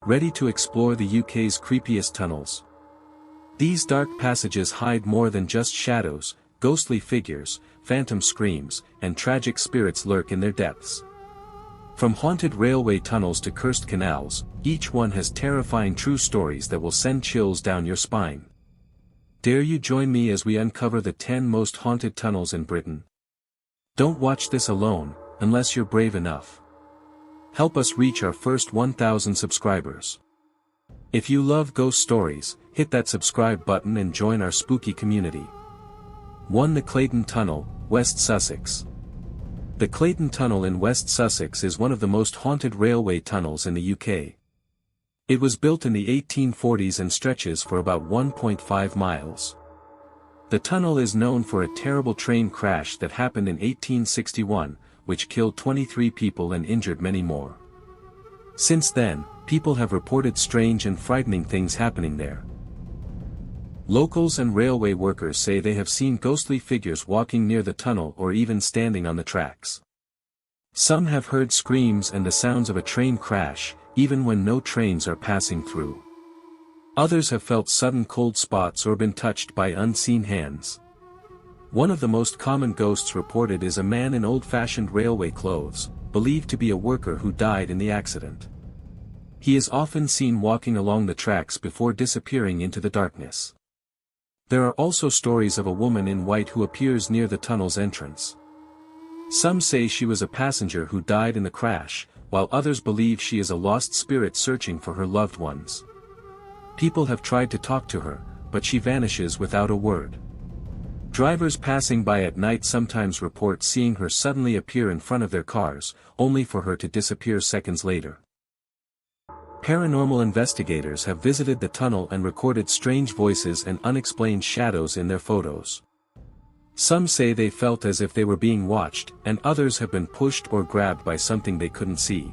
ready to explore the UK's creepiest tunnels. These dark passages hide more than just shadows, ghostly figures, phantom screams, and tragic spirits lurk in their depths. From haunted railway tunnels to cursed canals, each one has terrifying true stories that will send chills down your spine. Dare you join me as we uncover the 10 most haunted tunnels in Britain? Don't watch this alone, unless you're brave enough. Help us reach our first 1,000 subscribers. If you love ghost stories, hit that subscribe button and join our spooky community. 1. The Clayton Tunnel, West Sussex. The Clayton Tunnel in West Sussex is one of the most haunted railway tunnels in the UK. It was built in the 1840s and stretches for about 1.5 miles. The tunnel is known for a terrible train crash that happened in 1861, which killed 23 people and injured many more. Since then, people have reported strange and frightening things happening there. Locals and railway workers say they have seen ghostly figures walking near the tunnel or even standing on the tracks. Some have heard screams and the sounds of a train crash, even when no trains are passing through. Others have felt sudden cold spots or been touched by unseen hands. One of the most common ghosts reported is a man in old-fashioned railway clothes, believed to be a worker who died in the accident. He is often seen walking along the tracks before disappearing into the darkness. There are also stories of a woman in white who appears near the tunnel's entrance. Some say she was a passenger who died in the crash, while others believe she is a lost spirit searching for her loved ones. People have tried to talk to her, but she vanishes without a word. Drivers passing by at night sometimes report seeing her suddenly appear in front of their cars, only for her to disappear seconds later. Paranormal investigators have visited the tunnel and recorded strange voices and unexplained shadows in their photos. Some say they felt as if they were being watched, and others have been pushed or grabbed by something they couldn't see.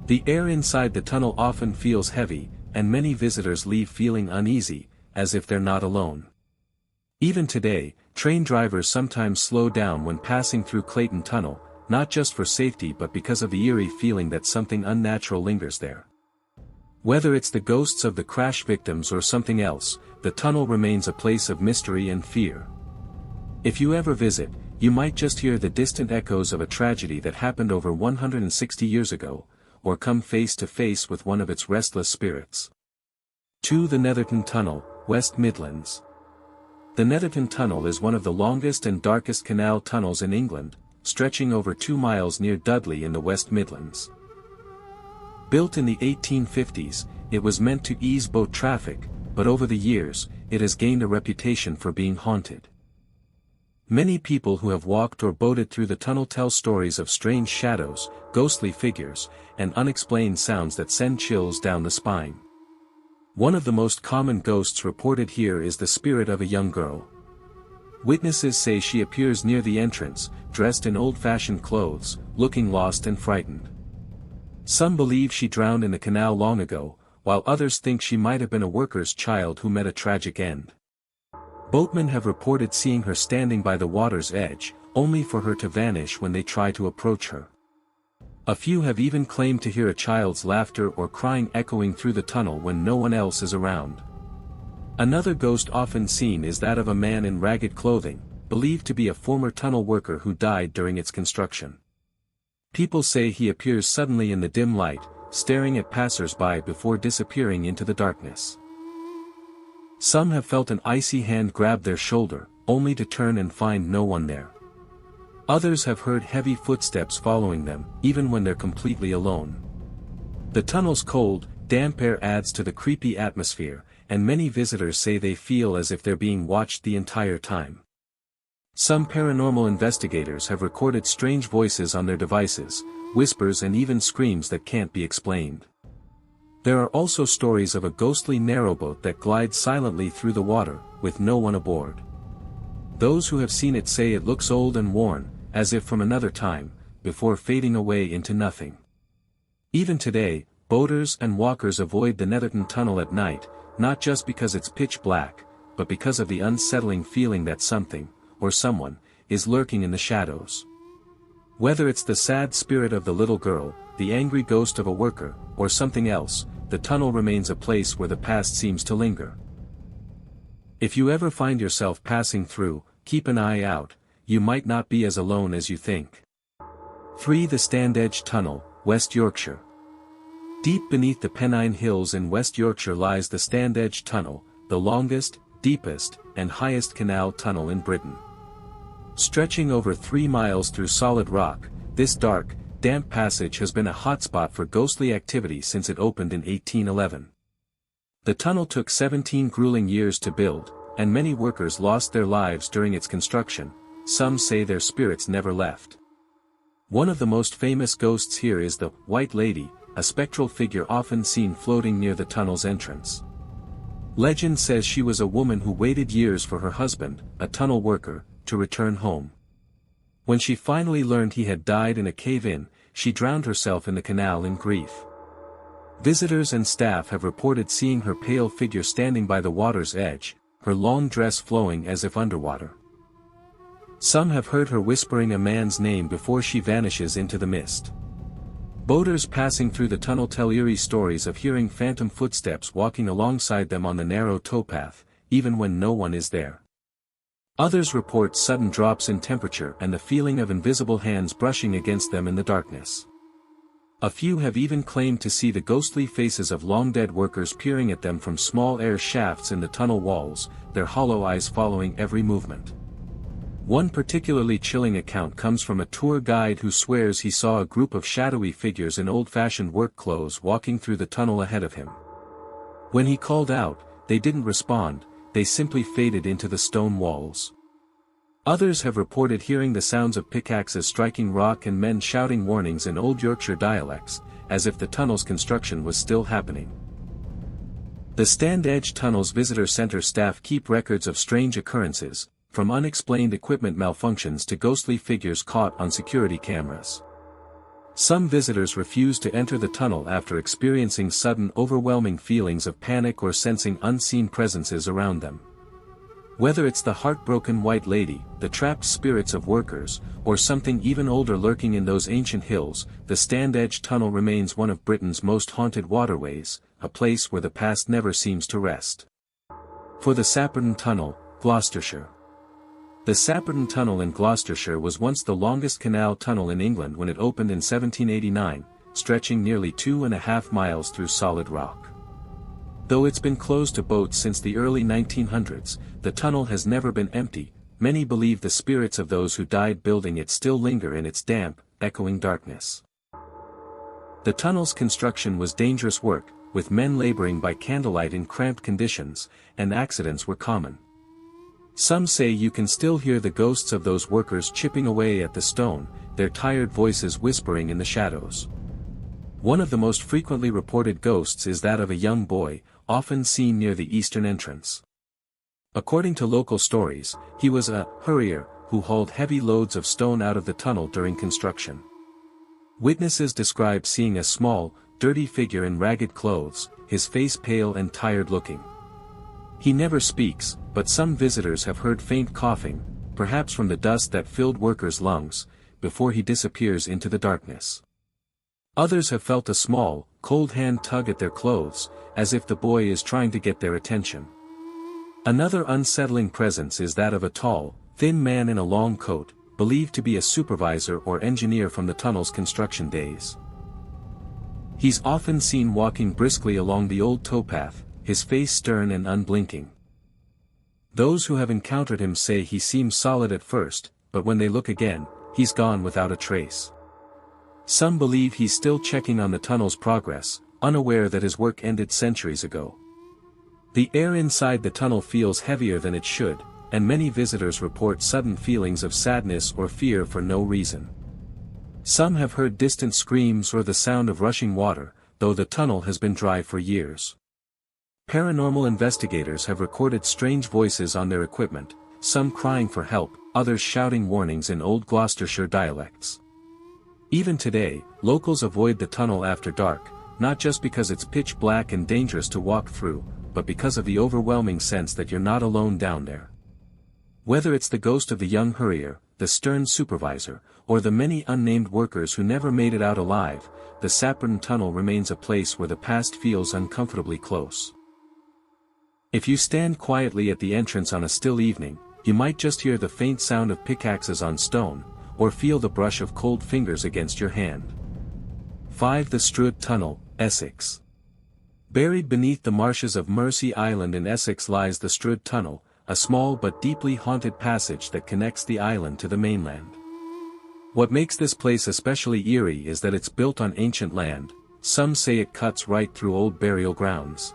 The air inside the tunnel often feels heavy, and many visitors leave feeling uneasy, as if they're not alone. Even today, train drivers sometimes slow down when passing through Clayton Tunnel, not just for safety but because of the eerie feeling that something unnatural lingers there. Whether it's the ghosts of the crash victims or something else, the tunnel remains a place of mystery and fear. If you ever visit, you might just hear the distant echoes of a tragedy that happened over 160 years ago, or come face to face with one of its restless spirits. 2. The Netherton Tunnel, West Midlands. The Netherton Tunnel is one of the longest and darkest canal tunnels in England, stretching over 2 miles near Dudley in the West Midlands. Built in the 1850s, it was meant to ease boat traffic, but over the years, it has gained a reputation for being haunted. Many people who have walked or boated through the tunnel tell stories of strange shadows, ghostly figures, and unexplained sounds that send chills down the spine. One of the most common ghosts reported here is the spirit of a young girl. Witnesses say she appears near the entrance, dressed in old-fashioned clothes, looking lost and frightened. Some believe she drowned in the canal long ago, while others think she might have been a worker's child who met a tragic end. Boatmen have reported seeing her standing by the water's edge, only for her to vanish when they try to approach her. A few have even claimed to hear a child's laughter or crying echoing through the tunnel when no one else is around. Another ghost often seen is that of a man in ragged clothing, believed to be a former tunnel worker who died during its construction. People say he appears suddenly in the dim light, staring at passers-by before disappearing into the darkness. Some have felt an icy hand grab their shoulder, only to turn and find no one there. Others have heard heavy footsteps following them, even when they're completely alone. The tunnel's cold, damp air adds to the creepy atmosphere, and many visitors say they feel as if they're being watched the entire time. Some paranormal investigators have recorded strange voices on their devices, whispers and even screams that can't be explained. There are also stories of a ghostly narrowboat that glides silently through the water, with no one aboard. Those who have seen it say it looks old and worn, as if from another time, before fading away into nothing. Even today, boaters and walkers avoid the Netherton Tunnel at night, not just because it's pitch black, but because of the unsettling feeling that something, or someone, is lurking in the shadows. Whether it's the sad spirit of the little girl, the angry ghost of a worker, or something else, the tunnel remains a place where the past seems to linger. If you ever find yourself passing through, keep an eye out, you might not be as alone as you think. 3. The Standedge Tunnel, West Yorkshire. Deep beneath the Pennine Hills in West Yorkshire lies the Standedge Tunnel, the longest, deepest, and highest canal tunnel in Britain. Stretching over 3 miles through solid rock, this dark, damp passage has been a hotspot for ghostly activity since it opened in 1811. The tunnel took 17 grueling years to build, and many workers lost their lives during its construction. Some say their spirits never left. One of the most famous ghosts here is the White Lady, a spectral figure often seen floating near the tunnel's entrance. Legend says she was a woman who waited years for her husband, a tunnel worker, to return home. When she finally learned he had died in a cave-in, she drowned herself in the canal in grief. Visitors and staff have reported seeing her pale figure standing by the water's edge, her long dress flowing as if underwater. Some have heard her whispering a man's name before she vanishes into the mist. Boaters passing through the tunnel tell eerie stories of hearing phantom footsteps walking alongside them on the narrow towpath, even when no one is there. Others report sudden drops in temperature and the feeling of invisible hands brushing against them in the darkness. A few have even claimed to see the ghostly faces of long-dead workers peering at them from small air shafts in the tunnel walls, their hollow eyes following every movement. One particularly chilling account comes from a tour guide who swears he saw a group of shadowy figures in old-fashioned work clothes walking through the tunnel ahead of him. When he called out, they didn't respond, they simply faded into the stone walls. Others have reported hearing the sounds of pickaxes striking rock and men shouting warnings in Old Yorkshire dialects, as if the tunnel's construction was still happening. The Standedge Tunnel's visitor center staff keep records of strange occurrences, from unexplained equipment malfunctions to ghostly figures caught on security cameras. Some visitors refuse to enter the tunnel after experiencing sudden overwhelming feelings of panic or sensing unseen presences around them. Whether it's the heartbroken White Lady, the trapped spirits of workers, or something even older lurking in those ancient hills, the Standedge Tunnel remains one of Britain's most haunted waterways, a place where the past never seems to rest. For the Sapperan Tunnel, Gloucestershire. The Sapperan Tunnel in Gloucestershire was once the longest canal tunnel in England when it opened in 1789, stretching nearly 2.5 miles through solid rock. Though it's been closed to boats since the early 1900s, the tunnel has never been empty. Many believe the spirits of those who died building it still linger in its damp, echoing darkness. The tunnel's construction was dangerous work, with men laboring by candlelight in cramped conditions, and accidents were common. Some say you can still hear the ghosts of those workers chipping away at the stone, their tired voices whispering in the shadows. One of the most frequently reported ghosts is that of a young boy, often seen near the eastern entrance. According to local stories, he was a hurrier who hauled heavy loads of stone out of the tunnel during construction. Witnesses describe seeing a small, dirty figure in ragged clothes, his face pale and tired-looking. He never speaks, but some visitors have heard faint coughing, perhaps from the dust that filled workers' lungs, before he disappears into the darkness. Others have felt a small, cold hand tug at their clothes, as if the boy is trying to get their attention. Another unsettling presence is that of a tall, thin man in a long coat, believed to be a supervisor or engineer from the tunnel's construction days. He's often seen walking briskly along the old towpath, his face stern and unblinking. Those who have encountered him say he seems solid at first, but when they look again, he's gone without a trace. Some believe he's still checking on the tunnel's progress, unaware that his work ended centuries ago. The air inside the tunnel feels heavier than it should, and many visitors report sudden feelings of sadness or fear for no reason. Some have heard distant screams or the sound of rushing water, though the tunnel has been dry for years. Paranormal investigators have recorded strange voices on their equipment, some crying for help, others shouting warnings in Old Gloucestershire dialects. Even today, locals avoid the tunnel after dark, not just because it's pitch black and dangerous to walk through, but because of the overwhelming sense that you're not alone down there. Whether it's the ghost of the young hurrier, the stern supervisor, or the many unnamed workers who never made it out alive, the Sapperan Tunnel remains a place where the past feels uncomfortably close. If you stand quietly at the entrance on a still evening, you might just hear the faint sound of pickaxes on stone, or feel the brush of cold fingers against your hand. 5. The Stru Tunnel, Essex. Buried beneath the marshes of Mersey Island in Essex lies the Stru Tunnel, a small but deeply haunted passage that connects the island to the mainland. What makes this place especially eerie is that it's built on ancient land. Some say it cuts right through old burial grounds.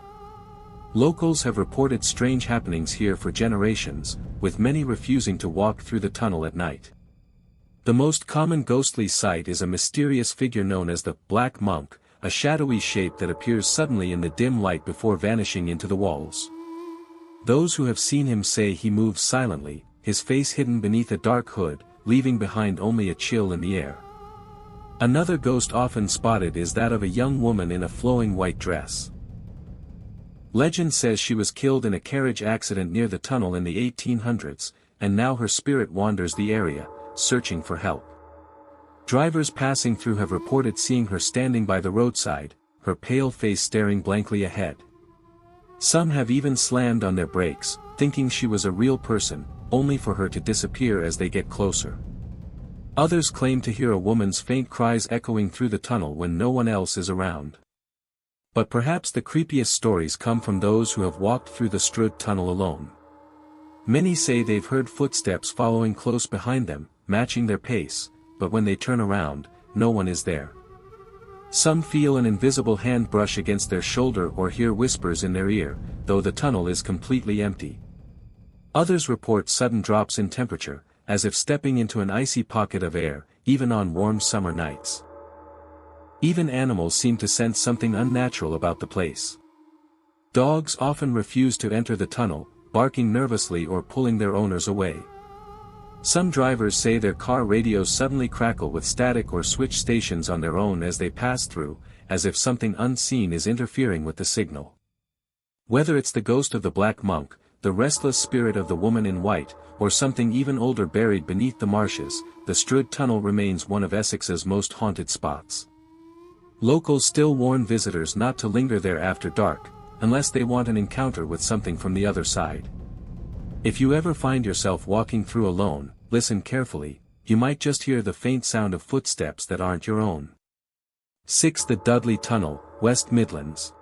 Locals have reported strange happenings here for generations, with many refusing to walk through the tunnel at night. The most common ghostly sight is a mysterious figure known as the Black Monk, a shadowy shape that appears suddenly in the dim light before vanishing into the walls. Those who have seen him say he moves silently, his face hidden beneath a dark hood, leaving behind only a chill in the air. Another ghost often spotted is that of a young woman in a flowing white dress. Legend says she was killed in a carriage accident near the tunnel in the 1800s, and now her spirit wanders the area, searching for help. Drivers passing through have reported seeing her standing by the roadside, her pale face staring blankly ahead. Some have even slammed on their brakes, thinking she was a real person, only for her to disappear as they get closer. Others claim to hear a woman's faint cries echoing through the tunnel when no one else is around. But perhaps the creepiest stories come from those who have walked through the Stru Tunnel alone. Many say they've heard footsteps following close behind them, matching their pace, but when they turn around, no one is there. Some feel an invisible hand brush against their shoulder or hear whispers in their ear, though the tunnel is completely empty. Others report sudden drops in temperature, as if stepping into an icy pocket of air, even on warm summer nights. Even animals seem to sense something unnatural about the place. Dogs often refuse to enter the tunnel, barking nervously or pulling their owners away. Some drivers say their car radios suddenly crackle with static or switch stations on their own as they pass through, as if something unseen is interfering with the signal. Whether it's the ghost of the Black Monk, the restless spirit of the woman in white, or something even older buried beneath the marshes, the Stru Tunnel remains one of Essex's most haunted spots. Locals still warn visitors not to linger there after dark, unless they want an encounter with something from the other side. If you ever find yourself walking through alone, listen carefully, you might just hear the faint sound of footsteps that aren't your own. 6. The Dudley Tunnel, West Midlands.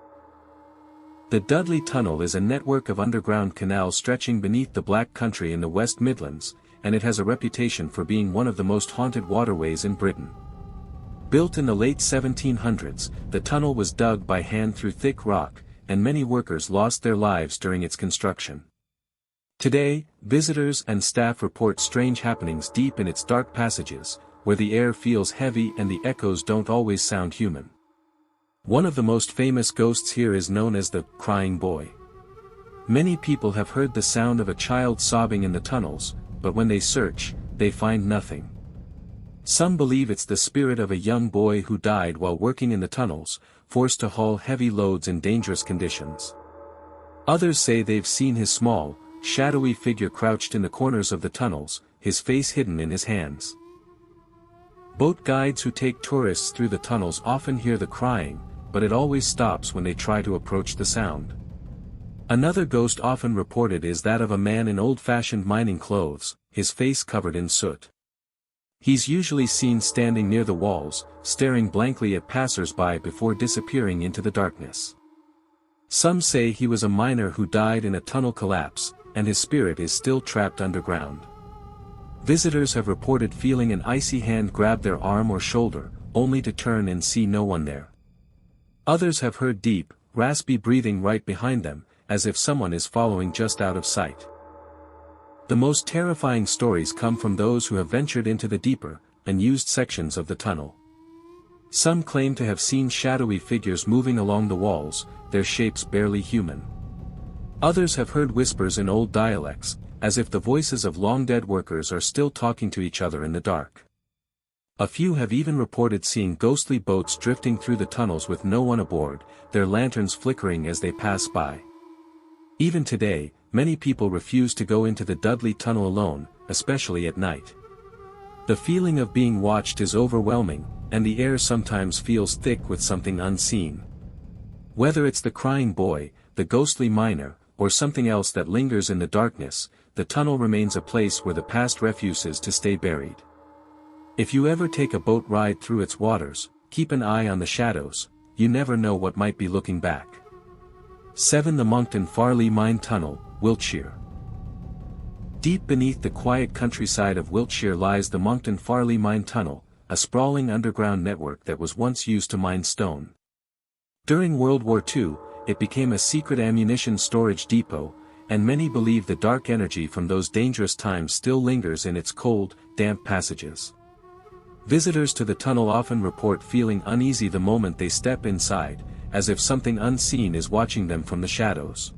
The Dudley Tunnel is a network of underground canals stretching beneath the Black Country in the West Midlands, and it has a reputation for being one of the most haunted waterways in Britain. Built in the late 1700s, the tunnel was dug by hand through thick rock, and many workers lost their lives during its construction. Today, visitors and staff report strange happenings deep in its dark passages, where the air feels heavy and the echoes don't always sound human. One of the most famous ghosts here is known as the Crying Boy. Many people have heard the sound of a child sobbing in the tunnels, but when they search, they find nothing. Some believe it's the spirit of a young boy who died while working in the tunnels, forced to haul heavy loads in dangerous conditions. Others say they've seen his small, shadowy figure crouched in the corners of the tunnels, his face hidden in his hands. Boat guides who take tourists through the tunnels often hear the crying, but it always stops when they try to approach the sound. Another ghost often reported is that of a man in old-fashioned mining clothes, his face covered in soot. He's usually seen standing near the walls, staring blankly at passers-by before disappearing into the darkness. Some say he was a miner who died in a tunnel collapse, and his spirit is still trapped underground. Visitors have reported feeling an icy hand grab their arm or shoulder, only to turn and see no one there. Others have heard deep, raspy breathing right behind them, as if someone is following just out of sight. The most terrifying stories come from those who have ventured into the deeper, unused sections of the tunnel. Some claim to have seen shadowy figures moving along the walls, their shapes barely human. Others have heard whispers in old dialects, as if the voices of long-dead workers are still talking to each other in the dark. A few have even reported seeing ghostly boats drifting through the tunnels with no one aboard, their lanterns flickering as they pass by. Even today, many people refuse to go into the Dudley Tunnel alone, especially at night. The feeling of being watched is overwhelming, and the air sometimes feels thick with something unseen. Whether it's the crying boy, the ghostly miner, or something else that lingers in the darkness, the tunnel remains a place where the past refuses to stay buried. If you ever take a boat ride through its waters, keep an eye on the shadows, you never know what might be looking back. 7. The Monton Farley Mine Tunnel, Wiltshire. Deep beneath the quiet countryside of Wiltshire lies the Monton Farley Mine Tunnel, a sprawling underground network that was once used to mine stone. During World War II, it became a secret ammunition storage depot, and many believe the dark energy from those dangerous times still lingers in its cold, damp passages. Visitors to the tunnel often report feeling uneasy the moment they step inside, as if something unseen is watching them from the shadows.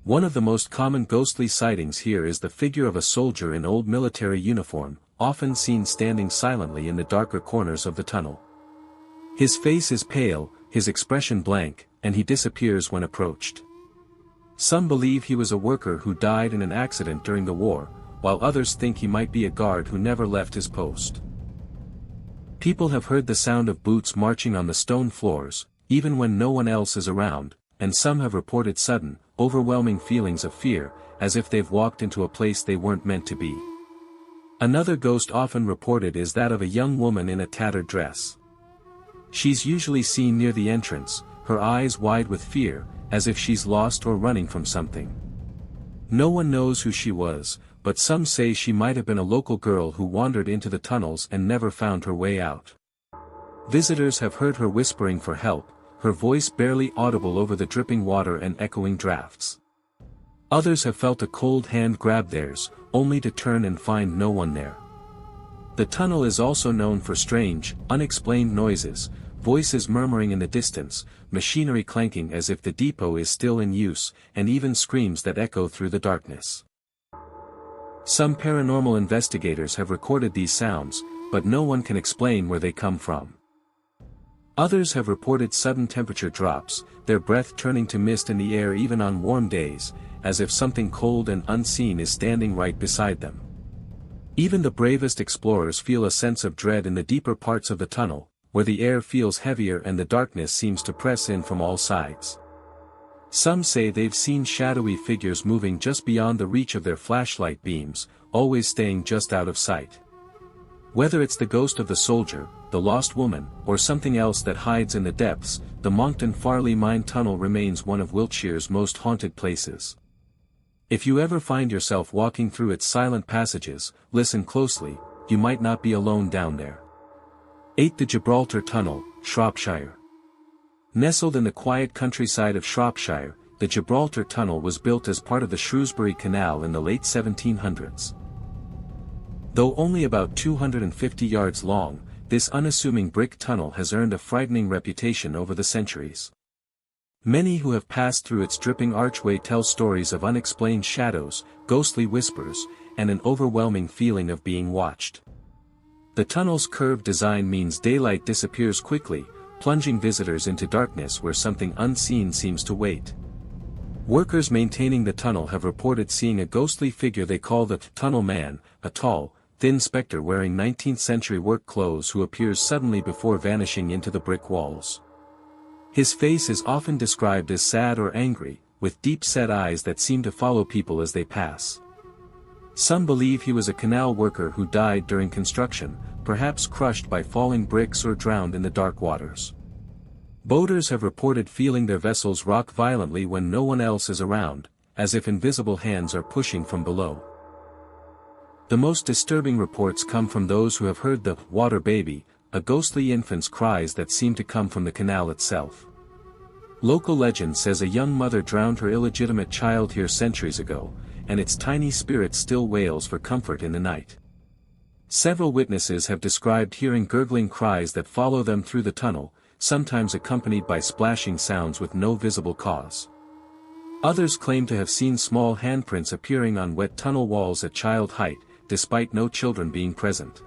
One of the most common ghostly sightings here is the figure of a soldier in old military uniform, often seen standing silently in the darker corners of the tunnel. His face is pale, his expression blank, and he disappears when approached. Some believe he was a worker who died in an accident during the war, while others think he might be a guard who never left his post. People have heard the sound of boots marching on the stone floors, even when no one else is around, and some have reported sudden, overwhelming feelings of fear, as if they've walked into a place they weren't meant to be. Another ghost often reported is that of a young woman in a tattered dress. She's usually seen near the entrance, her eyes wide with fear, as if she's lost or running from something. No one knows who she was, but some say she might have been a local girl who wandered into the tunnels and never found her way out. Visitors have heard her whispering for help, her voice barely audible over the dripping water and echoing drafts. Others have felt a cold hand grab theirs, only to turn and find no one there. The tunnel is also known for strange, unexplained noises, voices murmuring in the distance, machinery clanking as if the depot is still in use, and even screams that echo through the darkness. Some paranormal investigators have recorded these sounds, but no one can explain where they come from. Others have reported sudden temperature drops, their breath turning to mist in the air even on warm days, as if something cold and unseen is standing right beside them. Even the bravest explorers feel a sense of dread in the deeper parts of the tunnel, where the air feels heavier and the darkness seems to press in from all sides. Some say they've seen shadowy figures moving just beyond the reach of their flashlight beams, always staying just out of sight. Whether it's the ghost of the soldier, the lost woman, or something else that hides in the depths, the Monton Farley Mine Tunnel remains one of Wiltshire's most haunted places. If you ever find yourself walking through its silent passages, listen closely, you might not be alone down there. 8. The Gibralar Tunnel, Shropshire. Nestled in the quiet countryside of Shropshire, the Gibralar Tunnel was built as part of the Shrewsbury Canal in the late 1700s. Though only about 250 yards long, this unassuming brick tunnel has earned a frightening reputation over the centuries. Many who have passed through its dripping archway tell stories of unexplained shadows, ghostly whispers, and an overwhelming feeling of being watched. The tunnel's curved design means daylight disappears quickly, plunging visitors into darkness where something unseen seems to wait. Workers maintaining the tunnel have reported seeing a ghostly figure they call the Tunnel Man, a tall, thin spectre wearing 19th-century work clothes who appears suddenly before vanishing into the brick walls. His face is often described as sad or angry, with deep-set eyes that seem to follow people as they pass. Some believe he was a canal worker who died during construction, perhaps crushed by falling bricks or drowned in the dark waters. Boaters have reported feeling their vessels rock violently when no one else is around, as if invisible hands are pushing from below. The most disturbing reports come from those who have heard the water baby, a ghostly infant's cries that seem to come from the canal itself. Local legend says a young mother drowned her illegitimate child here centuries ago, and its tiny spirit still wails for comfort in the night. Several witnesses have described hearing gurgling cries that follow them through the tunnel, sometimes accompanied by splashing sounds with no visible cause. Others claim to have seen small handprints appearing on wet tunnel walls at child height, despite no children being present.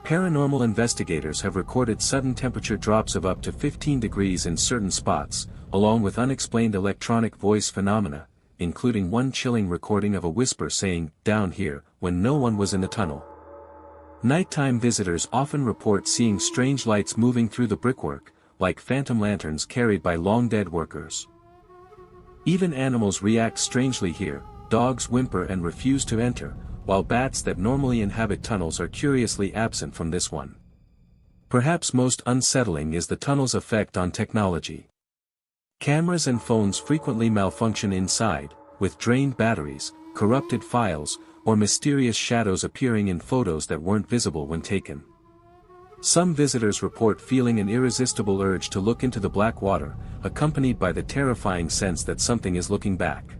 Paranormal investigators have recorded sudden temperature drops of up to 15 degrees in certain spots, along with unexplained electronic voice phenomena, including one chilling recording of a whisper saying, "Down here," when no one was in the tunnel. Nighttime visitors often report seeing strange lights moving through the brickwork, like phantom lanterns carried by long-dead workers. Even animals react strangely here. Dogs whimper and refuse to enter, while bats that normally inhabit tunnels are curiously absent from this one. Perhaps most unsettling is the tunnel's effect on technology. Cameras and phones frequently malfunction inside, with drained batteries, corrupted files, or mysterious shadows appearing in photos that weren't visible when taken. Some visitors report feeling an irresistible urge to look into the black water, accompanied by the terrifying sense that something is looking back.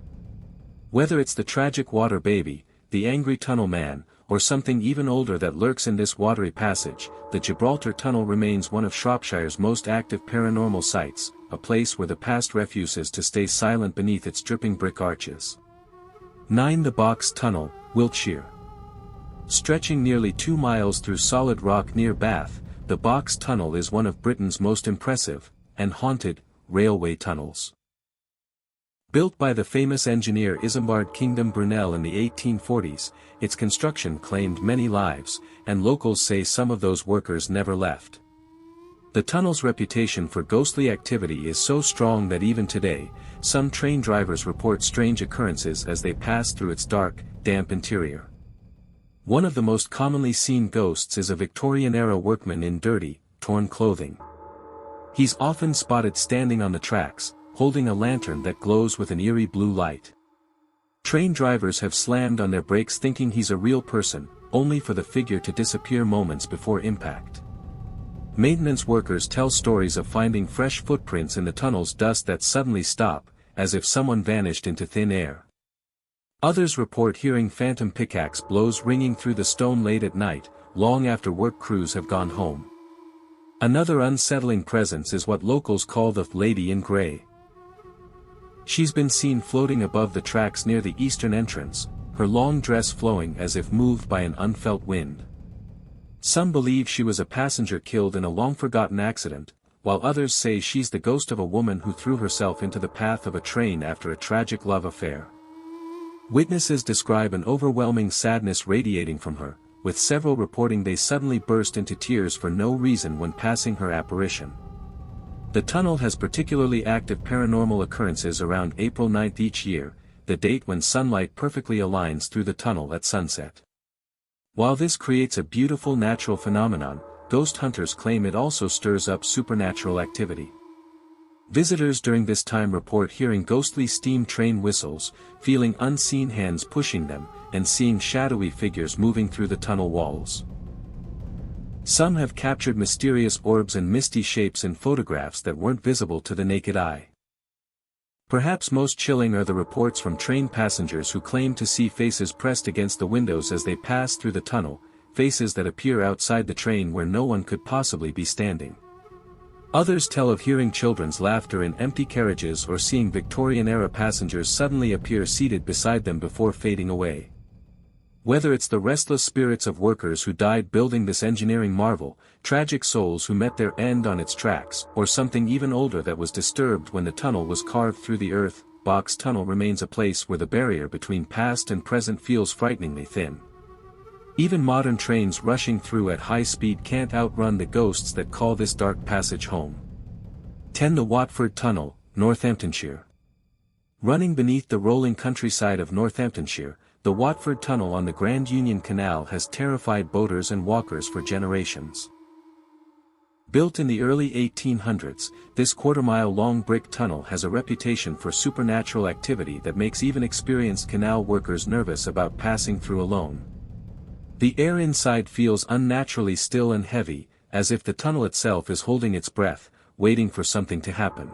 Whether it's the tragic water baby, the angry tunnel man, or something even older that lurks in this watery passage, the Gibraltar Tunnel remains one of Shropshire's most active paranormal sites, a place where the past refuses to stay silent beneath its dripping brick arches. 9. The Box Tunnel, Wiltshire. Stretching nearly 2 miles through solid rock near Bath, the Box Tunnel is one of Britain's most impressive, and haunted, railway tunnels. Built by the famous engineer Isambard Kingdom Brunel in the 1840s, its construction claimed many lives, and locals say some of those workers never left. The tunnel's reputation for ghostly activity is so strong that even today, some train drivers report strange occurrences as they pass through its dark, damp interior. One of the most commonly seen ghosts is a Victorian-era workman in dirty, torn clothing. He's often spotted standing on the tracks, holding a lantern that glows with an eerie blue light. Train drivers have slammed on their brakes thinking he's a real person, only for the figure to disappear moments before impact. Maintenance workers tell stories of finding fresh footprints in the tunnel's dust that suddenly stop, as if someone vanished into thin air. Others report hearing phantom pickaxe blows ringing through the stone late at night, long after work crews have gone home. Another unsettling presence is what locals call the Lady in Grey. She's been seen floating above the tracks near the eastern entrance, her long dress flowing as if moved by an unfelt wind. Some believe she was a passenger killed in a long-forgotten accident, while others say she's the ghost of a woman who threw herself into the path of a train after a tragic love affair. Witnesses describe an overwhelming sadness radiating from her, with several reporting they suddenly burst into tears for no reason when passing her apparition. The tunnel has particularly active paranormal occurrences around April 9 each year, the date when sunlight perfectly aligns through the tunnel at sunset. While this creates a beautiful natural phenomenon, ghost hunters claim it also stirs up supernatural activity. Visitors during this time report hearing ghostly steam train whistles, feeling unseen hands pushing them, and seeing shadowy figures moving through the tunnel walls. Some have captured mysterious orbs and misty shapes in photographs that weren't visible to the naked eye. Perhaps most chilling are the reports from train passengers who claim to see faces pressed against the windows as they pass through the tunnel, faces that appear outside the train where no one could possibly be standing. Others tell of hearing children's laughter in empty carriages or seeing Victorian-era passengers suddenly appear seated beside them before fading away. Whether it's the restless spirits of workers who died building this engineering marvel, tragic souls who met their end on its tracks, or something even older that was disturbed when the tunnel was carved through the earth, Box Tunnel remains a place where the barrier between past and present feels frighteningly thin. Even modern trains rushing through at high speed can't outrun the ghosts that call this dark passage home. 10. The Watford Tunnel, Northamptonshire. Running beneath the rolling countryside of Northamptonshire, the Watford Tunnel on the Grand Union Canal has terrified boaters and walkers for generations. Built in the early 1800s, this quarter-mile-long brick tunnel has a reputation for supernatural activity that makes even experienced canal workers nervous about passing through alone. The air inside feels unnaturally still and heavy, as if the tunnel itself is holding its breath, waiting for something to happen.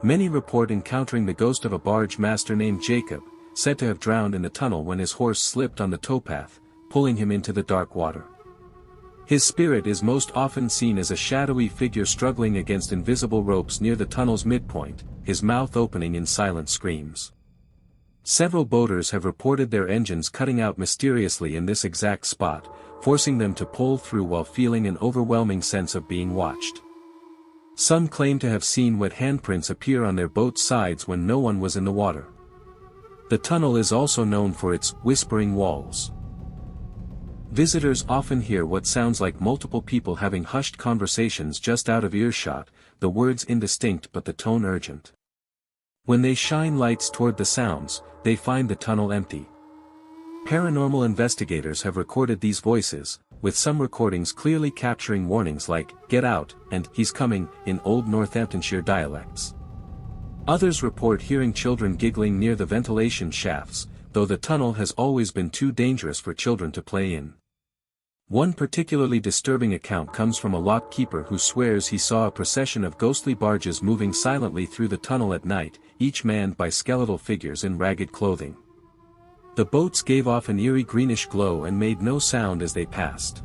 Many report encountering the ghost of a barge master named Jacob, said to have drowned in the tunnel when his horse slipped on the towpath, pulling him into the dark water. His spirit is most often seen as a shadowy figure struggling against invisible ropes near the tunnel's midpoint, his mouth opening in silent screams. Several boaters have reported their engines cutting out mysteriously in this exact spot, forcing them to pull through while feeling an overwhelming sense of being watched. Some claim to have seen wet handprints appear on their boat's sides when no one was in the water. The tunnel is also known for its whispering walls. Visitors often hear what sounds like multiple people having hushed conversations just out of earshot, the words indistinct but the tone urgent. When they shine lights toward the sounds, they find the tunnel empty. Paranormal investigators have recorded these voices, with some recordings clearly capturing warnings like, "Get out," and "He's coming," in Old Northamptonshire dialects. Others report hearing children giggling near the ventilation shafts, though the tunnel has always been too dangerous for children to play in. One particularly disturbing account comes from a lock keeper who swears he saw a procession of ghostly barges moving silently through the tunnel at night, each manned by skeletal figures in ragged clothing. The boats gave off an eerie greenish glow and made no sound as they passed.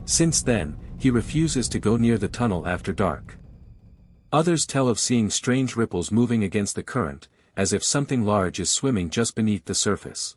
Since then, he refuses to go near the tunnel after dark. Others tell of seeing strange ripples moving against the current, as if something large is swimming just beneath the surface.